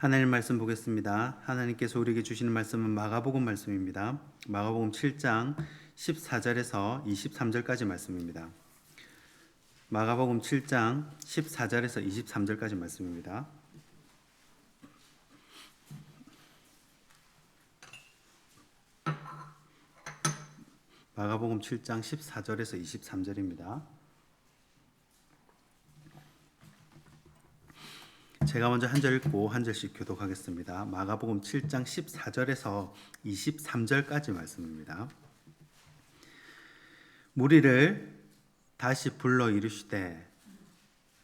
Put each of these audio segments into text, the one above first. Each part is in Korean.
하나님 말씀 보겠습니다. 하나님께서 우리에게 주시는 말씀은 마가복음 말씀입니다. 마가복음 7장 14절에서 23절까지 말씀입니다. 마가복음 7장 14절에서 23절까지 말씀입니다. 마가복음 7장 14절에서 23절입니다. 제가 먼저 한 절 읽고 한 절씩 교독하겠습니다. 마가복음 7장 14절에서 23절까지 말씀입니다. 무리를 다시 불러 이르시되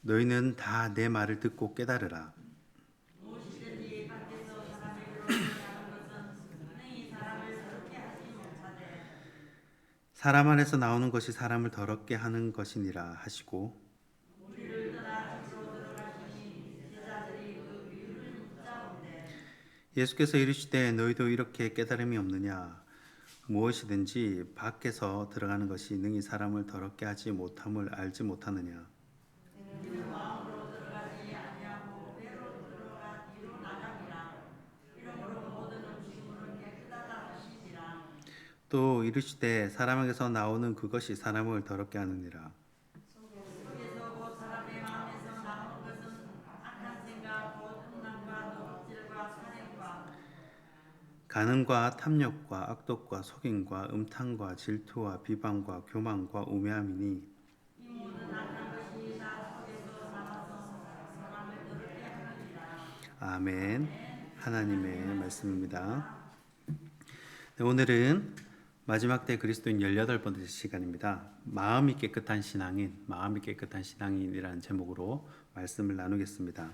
너희는 다 내 말을 듣고 깨달으라. 사람 안에서 나오는 것이 사람을 더럽게 하는 것이니라 하시고 예수께서 이르시되 너희도 이렇게 깨달음이 없느냐 무엇이든지 밖에서 들어가는 것이 능히 사람을 더럽게 하지 못함을 알지 못하느냐. 또 이르시되 사람에게서 나오는 그것이 사람을 더럽게 하느니라. 간음과 탐욕과 악독과 속임과 음탕과 질투와 비방과 교만과 우매함이니 아멘. 하나님의 말씀입니다. 네, 오늘은 마지막 때 그리스도인 18번째 시간입니다. 마음이 깨끗한 신앙인이라는 제목으로 말씀을 나누겠습니다.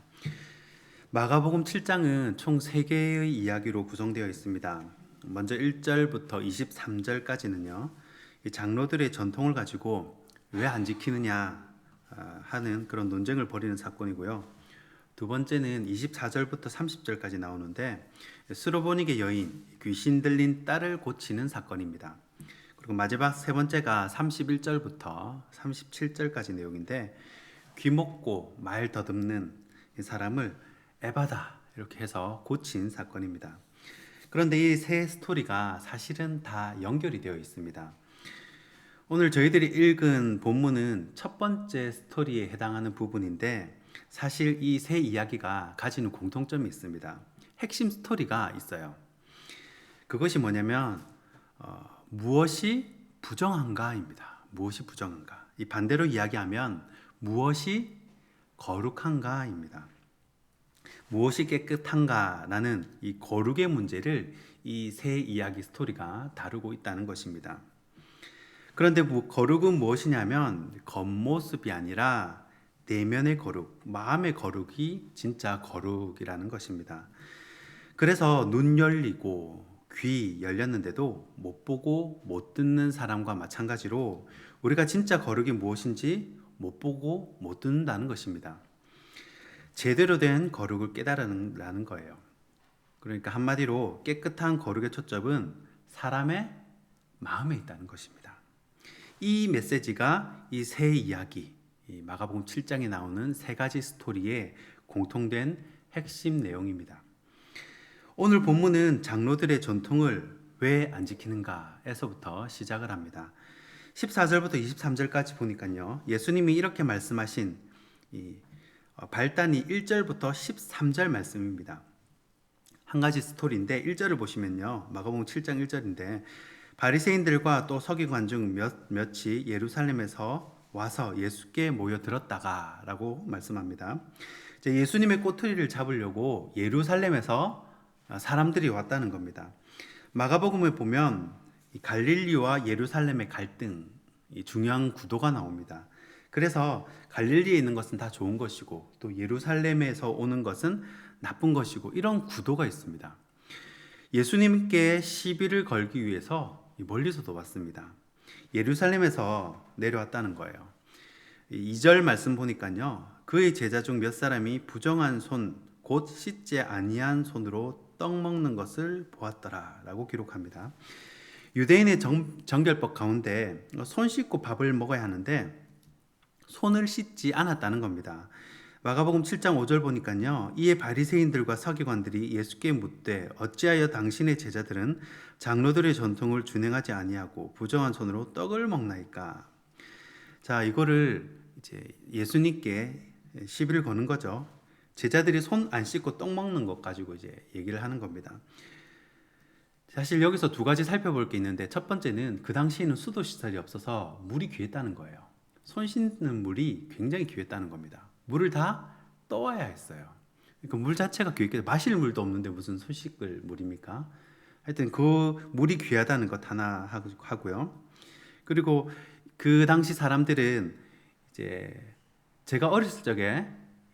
마가복음 7장은 총 3개의 이야기로 구성되어 있습니다. 먼저 1절부터 23절까지는요. 이 장로들의 전통을 가지고 왜 안 지키느냐 하는 그런 논쟁을 벌이는 사건이고요. 두 번째는 24절부터 30절까지 나오는데 스로보닉의 여인, 귀신 들린 딸을 고치는 사건입니다. 그리고 마지막 세 번째가 31절부터 37절까지 내용인데 귀 먹고 말 더듬는 이 사람을 에바다 이렇게 해서 고친 사건입니다. 그런데 이 세 스토리가 사실은 다 연결이 되어 있습니다. 오늘 저희들이 읽은 본문은 첫 번째 스토리에 해당하는 부분인데 사실 이 세 이야기가 가지는 공통점이 있습니다. 핵심 스토리가 있어요. 그것이 뭐냐면 무엇이 부정한가입니다. 무엇이 부정한가. 이 반대로 이야기하면 무엇이 거룩한가입니다. 무엇이 깨끗한가라는 이 거룩의 문제를 이 세 이야기 스토리가 다루고 있다는 것입니다. 그런데 거룩은 무엇이냐면 겉모습이 아니라 내면의 거룩, 마음의 거룩이 진짜 거룩이라는 것입니다. 그래서 눈 열리고 귀 열렸는데도 못 보고 못 듣는 사람과 마찬가지로 우리가 진짜 거룩이 무엇인지 못 보고 못 듣는다는 것입니다. 제대로 된 거룩을 깨달으라는 거예요. 그러니까 한마디로 깨끗한 거룩의 초점은 사람의 마음에 있다는 것입니다. 이 메시지가 이 세 이야기, 이 마가복음 7장에 나오는 세 가지 스토리의 공통된 핵심 내용입니다. 오늘 본문은 장로들의 전통을 왜 안 지키는가에서부터 시작을 합니다. 14절부터 23절까지 보니까요. 예수님이 이렇게 말씀하신 이 발단이 1절부터 13절 말씀입니다. 한 가지 스토리인데 1절을 보시면요. 마가복음 7장 1절인데 바리새인들과 또 서기관 중 몇이 예루살렘에서 와서 예수께 모여들었다가 라고 말씀합니다. 예수님의 꼬투리를 잡으려고 예루살렘에서 사람들이 왔다는 겁니다. 마가복음에 보면 갈릴리와 예루살렘의 갈등, 중요한 구도가 나옵니다. 그래서 갈릴리에 있는 것은 다 좋은 것이고 또 예루살렘에서 오는 것은 나쁜 것이고 이런 구도가 있습니다. 예수님께 시비를 걸기 위해서 멀리서도 왔습니다. 예루살렘에서 내려왔다는 거예요. 2절 말씀 보니까요. 그의 제자 중 몇 사람이 부정한 손, 곧 씻지 아니한 손으로 떡 먹는 것을 보았더라 라고 기록합니다. 유대인의 정결법 가운데 손 씻고 밥을 먹어야 하는데 손을 씻지 않았다는 겁니다. 마가복음 7장 5절 보니까요. 이에 바리새인들과 서기관들이 예수께 묻되 어찌하여 당신의 제자들은 장로들의 전통을 준행하지 아니하고 부정한 손으로 떡을 먹나이까. 자, 이거를 이제 예수님께 시비를 거는 거죠. 제자들이 손 안 씻고 떡 먹는 것 가지고 이제 얘기를 하는 겁니다. 사실 여기서 두 가지 살펴볼 게 있는데, 첫 번째는 그 당시에는 수도 시설이 없어서 물이 귀했다는 거예요. 손 씻는 물이 굉장히 귀했다는 겁니다. 물을 다 떠와야 했어요. 그러니까 물 자체가 귀했게, 마실 물도 없는데 무슨 손 씻을 물입니까? 하여튼 그 물이 귀하다는 것 하나 하고요. 그리고 그 당시 사람들은 이제 제가 어렸을 적에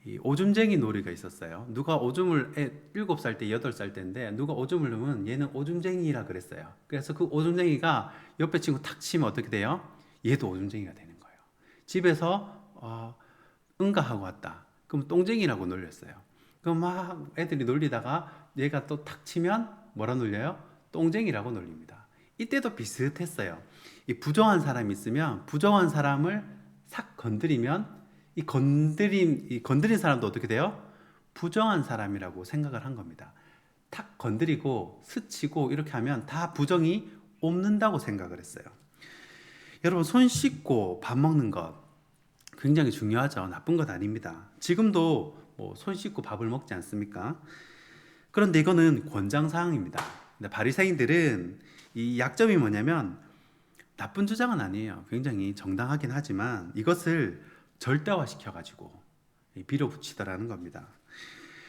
이 오줌쟁이 놀이가 있었어요. 누가 오줌을 7살 때, 8살 때인데 누가 오줌을 넣으면 얘는 오줌쟁이라 그랬어요. 그래서 그 오줌쟁이가 옆에 친구 탁 치면 어떻게 돼요? 얘도 오줌쟁이가 되는 거예요. 집에서 응가하고 왔다. 그럼 똥쟁이라고 놀렸어요. 그럼 막 애들이 놀리다가 얘가 또 탁 치면 뭐라 놀려요? 똥쟁이라고 놀립니다. 이때도 비슷했어요. 이 부정한 사람이 있으면 부정한 사람을 싹 건드리면 이 건드린 사람도 어떻게 돼요? 부정한 사람이라고 생각을 한 겁니다. 탁 건드리고 스치고 이렇게 하면 다 부정이 옮는다고 생각을 했어요. 여러분, 손 씻고 밥 먹는 것 굉장히 중요하죠. 나쁜 것 아닙니다. 지금도 손 씻고 밥을 먹지 않습니까? 그런데 이거는 권장사항입니다. 근데 바리새인들은 이 약점이 뭐냐면, 나쁜 주장은 아니에요. 굉장히 정당하긴 하지만 이것을 절대화 시켜가지고 밀어붙이더라는 겁니다.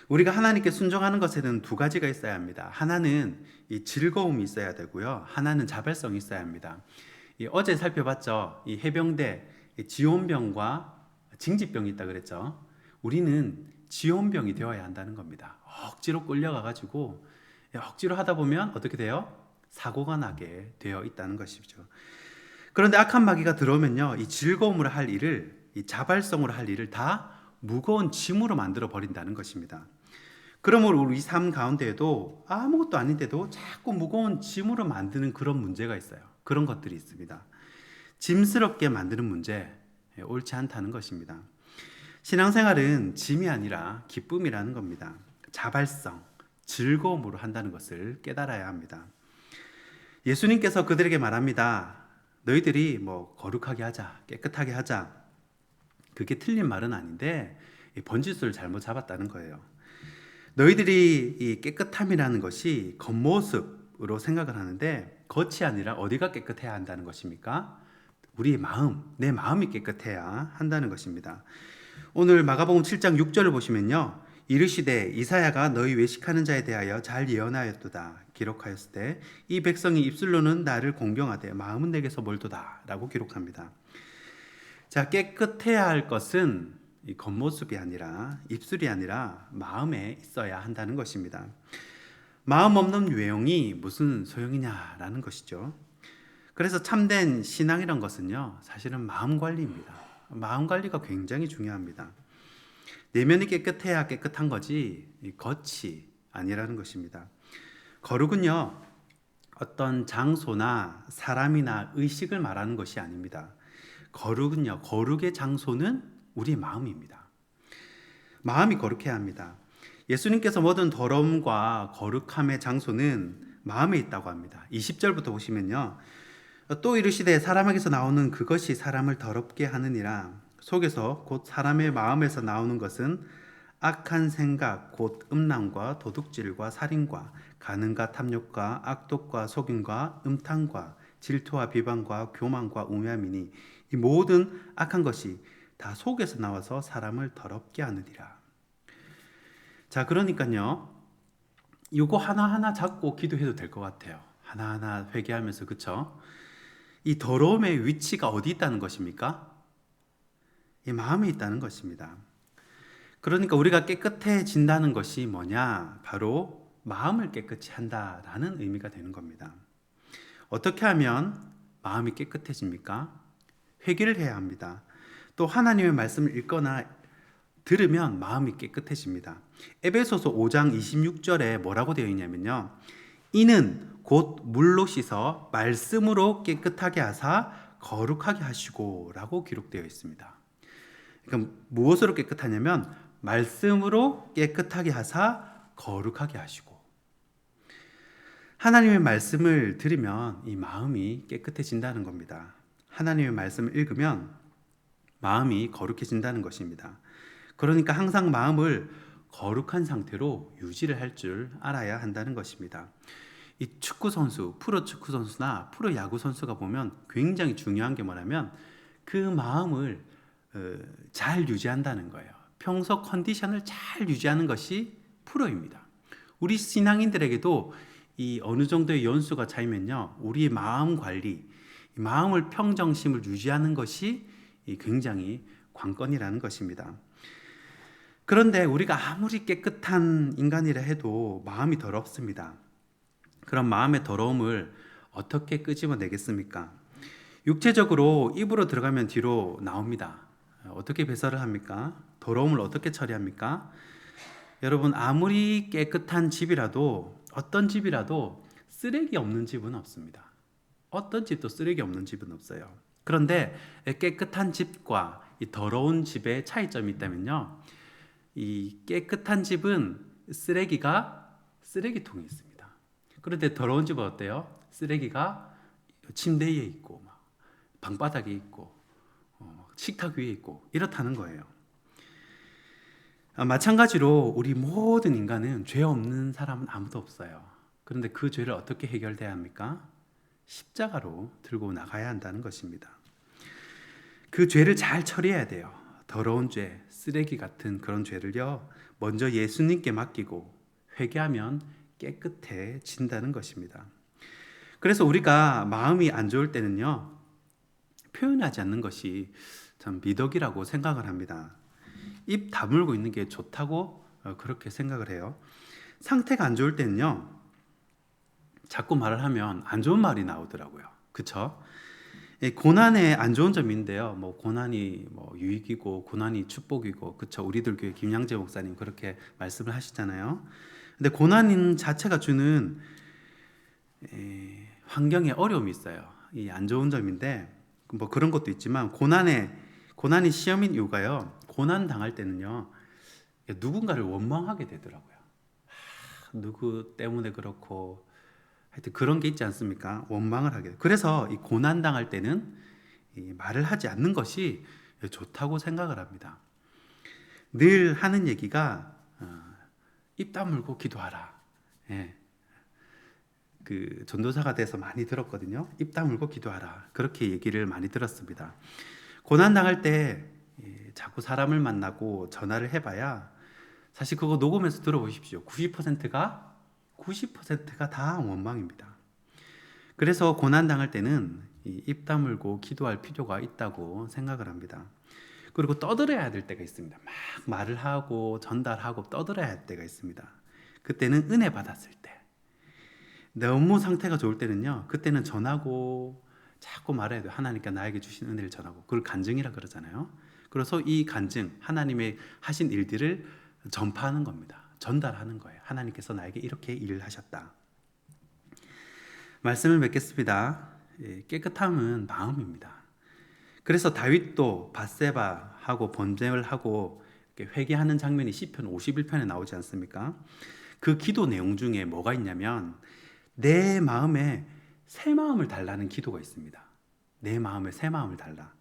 우리가 하나님께 순종하는 것에는 두 가지가 있어야 합니다. 하나는 이 즐거움이 있어야 되고요. 하나는 자발성이 있어야 합니다. 어제 살펴봤죠. 이 해병대 지온병과 징집병이 있다 그랬죠. 우리는 지온병이 되어야 한다는 겁니다. 억지로 끌려가가지고 억지로 하다 보면 어떻게 돼요? 사고가 나게 되어 있다는 것이죠. 그런데 악한 마귀가 들어오면요, 이 즐거움으로 할 일을, 이 자발성으로 할 일을 다 무거운 짐으로 만들어 버린다는 것입니다. 그러므로 우리 삶 가운데에도 아무것도 아닌데도 자꾸 무거운 짐으로 만드는 그런 문제가 있어요. 그런 것들이 있습니다. 짐스럽게 만드는 문제, 옳지 않다는 것입니다. 신앙생활은 짐이 아니라 기쁨이라는 겁니다. 자발성, 즐거움으로 한다는 것을 깨달아야 합니다. 예수님께서 그들에게 말합니다. 너희들이 거룩하게 하자, 깨끗하게 하자. 그게 틀린 말은 아닌데 번지수를 잘못 잡았다는 거예요. 너희들이 이 깨끗함이라는 것이 겉모습으로 생각을 하는데, 겉이 아니라 어디가 깨끗해야 한다는 것입니까? 우리 마음, 내 마음이 깨끗해야 한다는 것입니다. 오늘 마가복음 7장 6절을 보시면요, 이르시되 이사야가 너희 외식하는 자에 대하여 잘 예언하였도다 기록하였을 때 이 백성이 입술로는 나를 공경하되 마음은 내게서 멀도다 라고 기록합니다. 자, 깨끗해야 할 것은 이 겉모습이 아니라, 입술이 아니라 마음에 있어야 한다는 것입니다. 마음 없는 외형이 무슨 소용이냐라는 것이죠. 그래서 참된 신앙이란 것은요, 사실은 마음 관리입니다. 마음 관리가 굉장히 중요합니다. 내면이 깨끗해야 깨끗한 거지 겉이 아니라는 것입니다. 거룩은요, 어떤 장소나 사람이나 의식을 말하는 것이 아닙니다. 거룩은요, 거룩의 장소는 우리의 마음입니다. 마음이 거룩해야 합니다. 예수님께서 모든 더러움과 거룩함의 장소는 마음에 있다고 합니다. 20절부터 보시면요, 또 이르시되 사람에게서 나오는 그것이 사람을 더럽게 하느니라. 속에서 곧 사람의 마음에서 나오는 것은 악한 생각 곧 음란과 도둑질과 살인과 간음과 탐욕과 악독과 속임과 음탕과 질투와 비방과 교만과 우매함이니 이 모든 악한 것이 다 속에서 나와서 사람을 더럽게 하느니라. 자, 그러니까요, 이거 하나하나 잡고 기도해도 될 것 같아요. 하나하나 회개하면서, 그쵸? 이 더러움의 위치가 어디 있다는 것입니까? 이 마음에 있다는 것입니다. 그러니까 우리가 깨끗해진다는 것이 뭐냐? 바로 마음을 깨끗이 한다라는 의미가 되는 겁니다. 어떻게 하면 마음이 깨끗해집니까? 회개를 해야 합니다. 또 하나님의 말씀을 읽거나 들으면 마음이 깨끗해집니다. 에베소서 5장 26절에 뭐라고 되어 있냐면요, 이는 곧 물로 씻어 말씀으로 깨끗하게 하사 거룩하게 하시고 라고 기록되어 있습니다. 그러니까 무엇으로 깨끗하냐면 말씀으로 깨끗하게 하사 거룩하게 하시고. 하나님의 말씀을 들으면 이 마음이 깨끗해진다는 겁니다. 하나님의 말씀을 읽으면 마음이 거룩해진다는 것입니다. 그러니까 항상 마음을 거룩한 상태로 유지를 할 줄 알아야 한다는 것입니다. 이 축구 선수, 프로 축구 선수나 프로 야구 선수가 보면 굉장히 중요한 게 뭐냐면 그 마음을 잘 유지한다는 거예요. 평소 컨디션을 잘 유지하는 것이 프로입니다. 우리 신앙인들에게도 이 어느 정도의 연수가 차이면요, 우리의 마음 관리, 마음을 평정심을 유지하는 것이 굉장히 관건이라는 것입니다. 그런데 우리가 아무리 깨끗한 인간이라 해도 마음이 더럽습니다. 그럼 마음의 더러움을 어떻게 끄집어내겠습니까? 육체적으로 입으로 들어가면 뒤로 나옵니다. 어떻게 배설을 합니까? 더러움을 어떻게 처리합니까? 여러분, 아무리 깨끗한 집이라도, 어떤 집이라도 쓰레기 없는 집은 없습니다. 어떤 집도 쓰레기 없는 집은 없어요. 그런데 깨끗한 집과 이 더러운 집의 차이점이 있다면요, 이 깨끗한 집은 쓰레기가 쓰레기통에 있습니다. 그런데 더러운 집은 어때요? 쓰레기가 침대 위에 있고 방바닥에 있고 식탁 위에 있고 이렇다는 거예요. 마찬가지로 우리 모든 인간은 죄 없는 사람은 아무도 없어요. 그런데 그 죄를 어떻게 해결돼야 합니까? 십자가로 들고 나가야 한다는 것입니다. 그 죄를 잘 처리해야 돼요. 더러운 죄, 쓰레기 같은 그런 죄를요, 먼저 예수님께 맡기고 회개하면 깨끗해진다는 것입니다. 그래서 우리가 마음이 안 좋을 때는요, 표현하지 않는 것이 참 미덕이라고 생각을 합니다. 입 다물고 있는 게 좋다고 그렇게 생각을 해요. 상태가 안 좋을 때는요, 자꾸 말을 하면 안 좋은 말이 나오더라고요. 그쵸? 고난의 안 좋은 점인데요. 고난이 유익이고 고난이 축복이고, 그쵸? 우리들 교회 김양재 목사님 그렇게 말씀을 하시잖아요. 근데 고난 자체가 주는 환경에 어려움이 있어요. 이 안 좋은 점인데 그런 것도 있지만 고난이 시험인 이유가요. 고난 당할 때는요, 누군가를 원망하게 되더라고요. 누구 때문에 그렇고, 하여튼 그런 게 있지 않습니까? 원망을 하게. 그래서 이 고난 당할 때는 이 말을 하지 않는 것이 좋다고 생각을 합니다. 늘 하는 얘기가 입 다물고 기도하라. 예. 그 전도사가 돼서 많이 들었거든요. 입 다물고 기도하라. 그렇게 얘기를 많이 들었습니다. 고난 당할 때 자꾸 사람을 만나고 전화를 해봐야, 사실 그거 녹음해서 들어보십시오. 90%가 다 원망입니다. 그래서 고난 당할 때는 입 다물고 기도할 필요가 있다고 생각을 합니다. 그리고 떠들어야 될 때가 있습니다. 막 말을 하고 전달하고 떠들어야 할 때가 있습니다. 그때는 은혜 받았을 때, 너무 상태가 좋을 때는요, 그때는 전하고 자꾸 말해야 돼요. 하나님께 나에게 주신 은혜를 전하고, 그걸 간증이라 그러잖아요. 그래서 이 간증, 하나님의 하신 일들을 전파하는 겁니다. 전달하는 거예요. 하나님께서 나에게 이렇게 일을 하셨다. 말씀을 맺겠습니다. 깨끗함은 마음입니다. 그래서 다윗도 밧세바하고 번쟁을 하고 회개하는 장면이 시편 51편에 나오지 않습니까? 그 기도 내용 중에 뭐가 있냐면, 내 마음에 새 마음을 달라는 기도가 있습니다. 내 마음에 새 마음을 달라.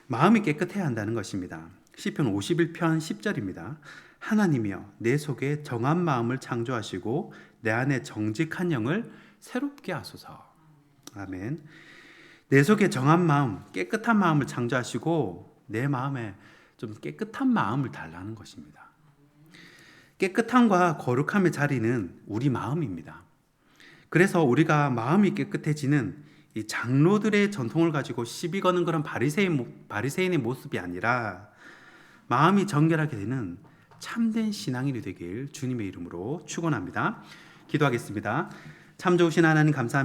마음이 깨끗해야 한다는 것입니다. 시편 51편 10절입니다. 하나님이여, 내 속에 정한 마음을 창조하시고 내 안에 정직한 영을 새롭게 하소서. 아멘. 내 속에 정한 마음, 깨끗한 마음을 창조하시고 내 마음에 좀 깨끗한 마음을 달라는 것입니다. 깨끗함과 거룩함의 자리는 우리 마음입니다. 그래서 우리가 마음이 깨끗해지는 이 장로들의 전통을 가지고 시비 거는 그런 바리새인의 모습이 아니라, 마음이 정결하게 되는 참된 신앙인이 되길 주님의 이름으로 축원합니다. 기도하겠습니다. 참 좋으신 하나님 감사합니다.